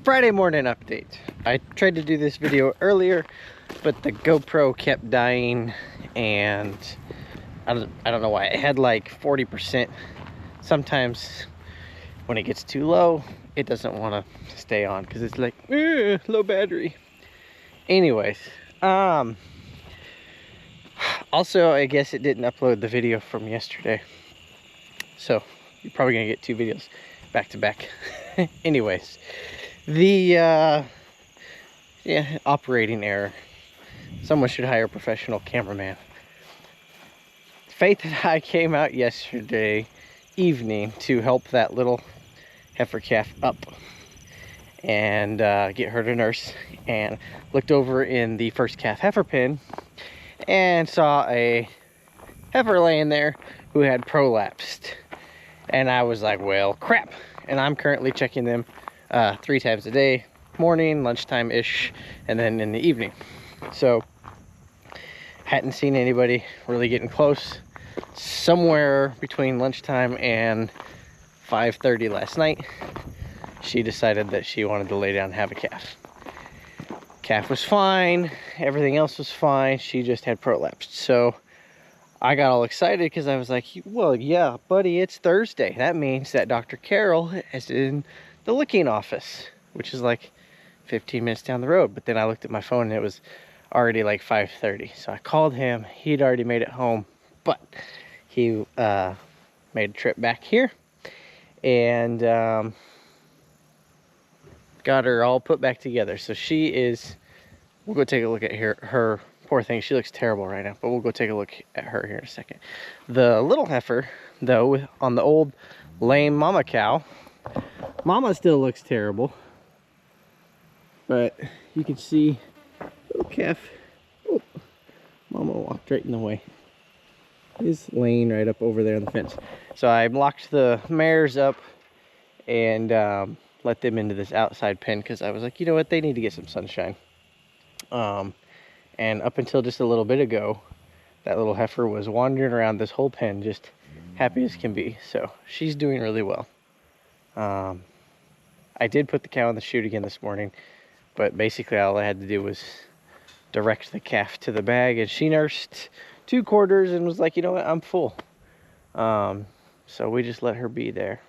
Friday morning update. I tried to do this video earlier, but the GoPro kept dying, and I don't know why. It had like 40%. Sometimes when it gets too low, it doesn't want to stay on because it's like low battery. Anyways, also I guess it didn't upload the video from yesterday, so you're probably gonna get two videos back to back. Anyways, the operating error. Someone should hire a professional cameraman. Faith and I came out yesterday evening to help that little heifer calf up and get her to nurse, and looked over in the first calf heifer pen and saw a heifer laying there who had prolapsed, and I was like, well, crap. And I'm currently checking them 3 times a day, morning, lunchtime ish, and then in the evening. So hadn't seen anybody really getting close. Somewhere between lunchtime and 5:30 last night, she decided that she wanted to lay down and have a calf. Calf was fine, everything else was fine, she just had prolapsed. So I got all excited because I was like, well, yeah, buddy, it's Thursday. That means that Dr. Carroll is in the licking office, which is like 15 minutes down the road. But then I looked at my phone and it was already like 5:30. So I called him. He'd already made it home, but he made a trip back here and got her all put back together. So she is, we'll go take a look at her. Poor thing, she looks terrible right now, but we'll go take a look at her here in a second. The little heifer, though, on the old lame mama cow, mama still looks terrible, but you can see little calf. Oh, mama walked right in the way. Is laying right up over there on the fence. So I locked the mares up and let them into this outside pen because I was like, you know what, they need to get some sunshine. And up until just a little bit ago, that little heifer was wandering around this whole pen just happy as can be. So she's doing really well. I did put the cow in the chute again this morning, but basically all I had to do was direct the calf to the bag, and she nursed 2 quarters and was like, you know what, I'm full. So we just let her be there.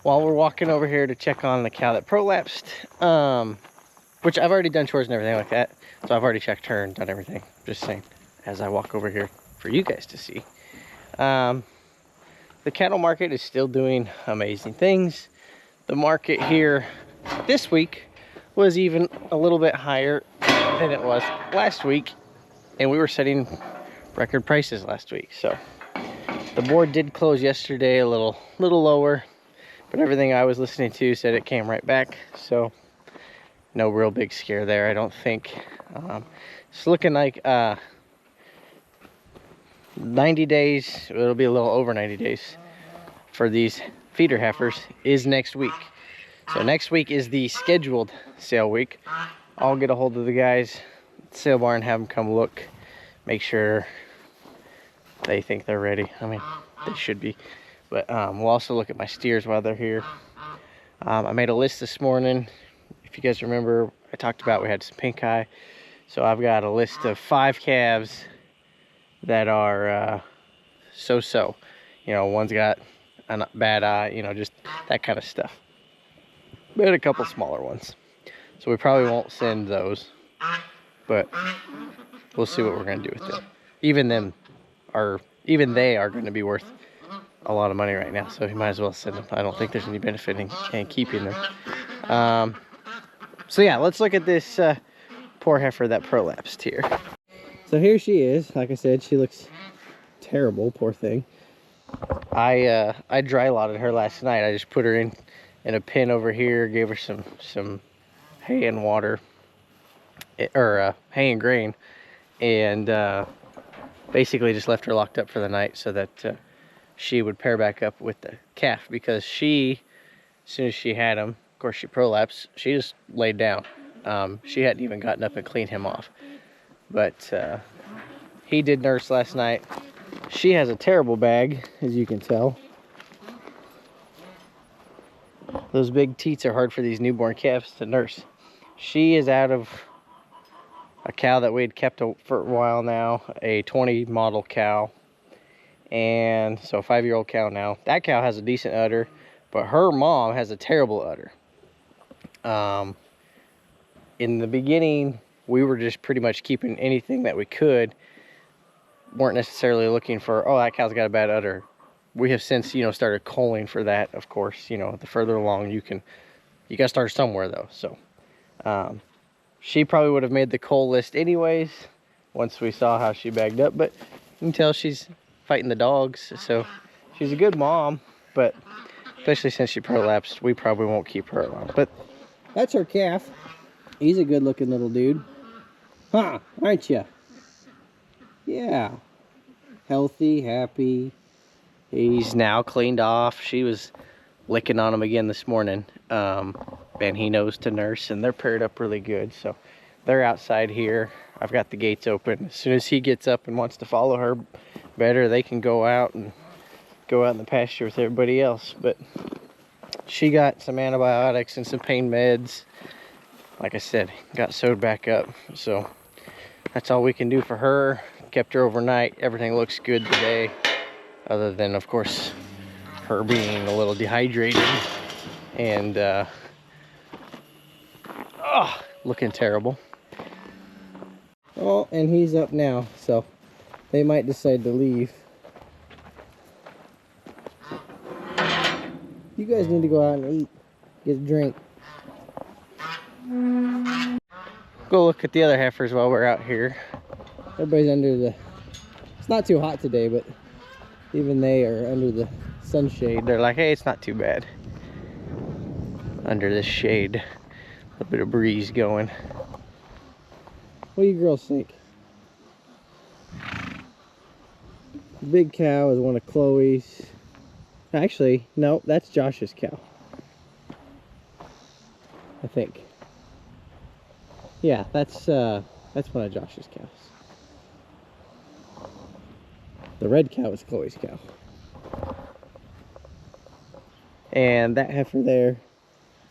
While we're walking over here to check on the cow that prolapsed, which I've already done chores and everything like that. So I've already checked her and done everything. Just saying, as I walk over here for you guys to see. The cattle market is still doing amazing things. The market here this week was even a little bit higher than it was last week. And we were setting record prices last week. So the board did close yesterday a little lower, but everything I was listening to said it came right back. So no real big scare there, I don't think. It's looking like 90 days, it'll be a little over 90 days for these feeder heifers is next week. So next week is the scheduled sale week. I'll get a hold of the guys at the sale barn, have them come look, make sure they think they're ready. I mean, they should be. But we'll also look at my steers while they're here. I made a list this morning. If you guys remember, I talked about we had some pink eye. So I've got a list of 5 calves that are so-so. You know, one's got a bad eye, you know, just that kind of stuff. But a couple smaller ones. So we probably won't send those, but we'll see what we're gonna do with them. Even they are gonna be worth a lot of money right now, so you might as well send them. I don't think there's any benefit in keeping them. So yeah, let's look at this poor heifer that prolapsed here. So here she is. Like I said, she looks terrible, poor thing. I dry lotted her last night. I just put her in a pen over here, gave her some hay and water, or hay and grain, and basically just left her locked up for the night so that she would pair back up with the calf, because as soon as she had him, of course she prolapsed, she just laid down. She hadn't even gotten up and cleaned him off. But he did nurse last night. She has a terrible bag, as you can tell. Those big teats are hard for these newborn calves to nurse. She is out of a cow that we had kept for a while now, a 20 model cow. And so a 5-year-old cow now. That cow has a decent udder, but her mom has a terrible udder. In the beginning, we were just pretty much keeping anything that we could. Weren't necessarily looking for, oh, that cow's got a bad udder. We have since, you know, started culling for that, of course. You know, the further along you gotta start somewhere though. So she probably would have made the cull list anyways once we saw how she bagged up, but you can tell she's fighting the dogs, so she's a good mom, but especially since she prolapsed, we probably won't keep her around. But that's our calf. He's a good looking little dude. Huh, aren't you? Yeah. Healthy, happy. He's now cleaned off. She was licking on him again this morning. And he knows to nurse, and they're paired up really good. So they're outside here. I've got the gates open. As soon as he gets up and wants to follow her better, they can go out in the pasture with everybody else. But she got some antibiotics and some pain meds. Like I said, got sewed back up. So that's all we can do for her. Kept her overnight. Everything looks good today, other than, of course, her being a little dehydrated and looking terrible. Oh, and he's up now, so they might decide to leave. You guys need to go out and eat, get a drink. Go look at the other heifers while we're out here. Everybody's under the, it's not too hot today, but even they are under the sunshade. They're like, hey, it's not too bad under this shade. A little bit of breeze going. What do you girls think? The big cow is one of Chloe's. Actually, no, that's Josh's cow, I think. Yeah, that's one of Josh's cows. The red cow is Chloe's cow. And that heifer there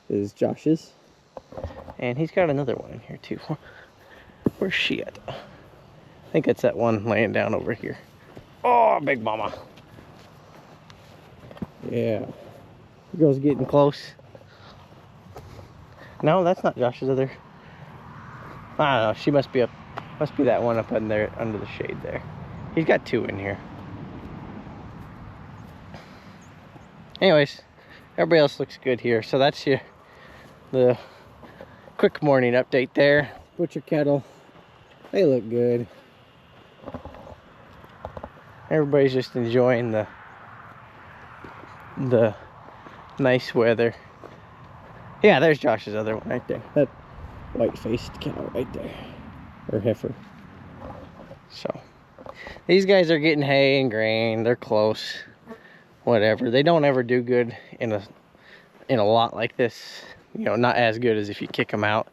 is Josh's. And he's got another one in here too. Where's she at? I think it's that one laying down over here. Oh, big mama. Yeah. The girl's getting close. No, that's not Josh's other. I don't know. She must be that one up in there under the shade there. He's got two in here. Anyways, everybody else looks good here. So that's the quick morning update there. Butcher cattle, they look good. Everybody's just enjoying the nice weather. Yeah, there's Josh's other one right there. That white-faced cow right there, or heifer. So these guys are getting hay and grain. They're close. Whatever. They don't ever do good in a lot like this. You know, not as good as if you kick them out,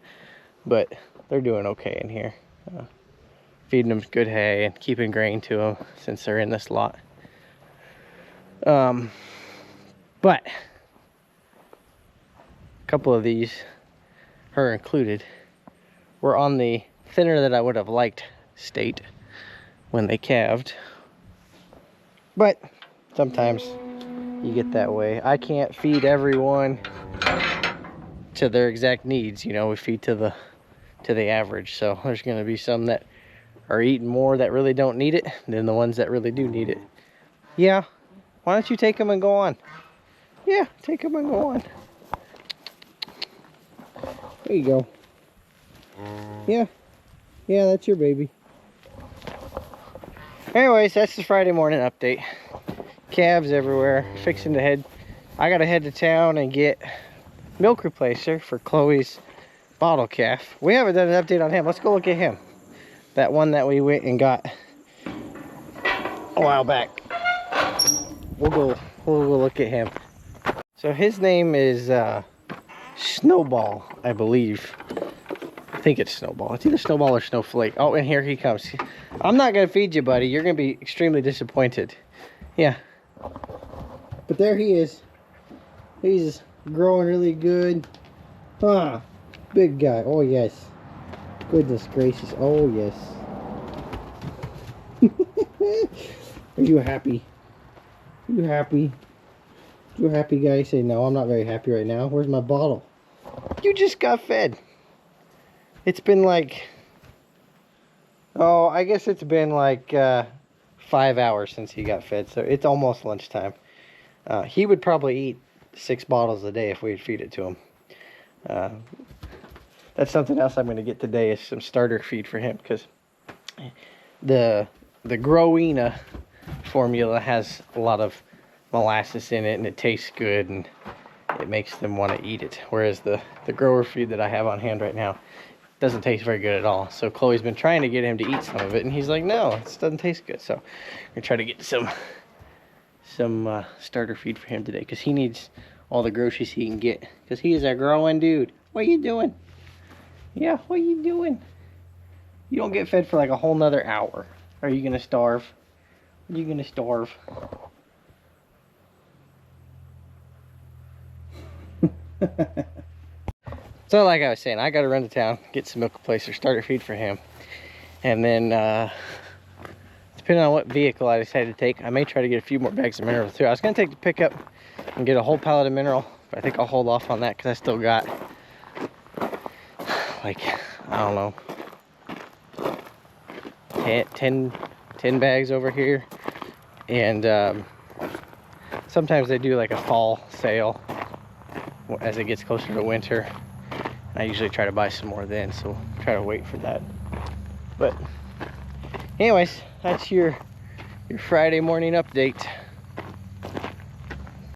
but they're doing okay in here. Feeding them good hay and keeping grain to them since they're in this lot. But a couple of these, her included, were on the thinner that I would have liked state when they calved. But sometimes you get that way. I can't feed everyone to their exact needs. You know, we feed to the average. So there's going to be some that are eating more that really don't need it than the ones that really do need it. Yeah, why don't you take them and go on? Yeah, take them and go on. There you go. Yeah, that's your baby. Anyways, that's the Friday morning update. Calves everywhere, fixing to head. I gotta head to town and get milk replacer for Chloe's bottle calf. We haven't done an update on him. Let's go look at him. That one that we went and got a while back. We'll go look at him. So his name is Snowball, I believe. I think it's Snowball. It's either Snowball or Snowflake. Oh, and here he comes. I'm not gonna feed you, buddy. You're gonna be extremely disappointed. Yeah. But there he is. He's growing really good. Ah, big guy. Oh yes. Goodness gracious. Oh yes. Are you happy? Are you happy? You happy, guy? Say no. I'm not very happy right now. Where's my bottle? You just got fed. It's been like, oh, I guess it's been like 5 hours since he got fed, so it's almost lunchtime. He would probably eat 6 bottles a day if we'd feed it to him. That's something else I'm going to get today, is some starter feed for him, because the Growina formula has a lot of molasses in it, and it tastes good, and it makes them want to eat it. Whereas the grower feed that I have on hand right now doesn't taste very good at all. So Chloe's been trying to get him to eat some of it, and he's like, no, it doesn't taste good. So we're gonna try to get some starter feed for him today, because he needs all the groceries he can get, because he is a growing dude. What are you doing? Yeah, what are you doing? You don't get fed for like a whole nother hour. Are you gonna starve? Are you gonna starve? So like I was saying, I gotta run to town, get some milk replacer, starter feed for him. And then depending on what vehicle I decide to take, I may try to get a few more bags of mineral too. I was gonna take the pickup and get a whole pallet of mineral, but I think I'll hold off on that because I still got like, I don't know, 10 bags over here. And sometimes they do like a fall sale as it gets closer to winter. I usually try to buy some more then, so try to wait for that. But anyways, that's your Friday morning update.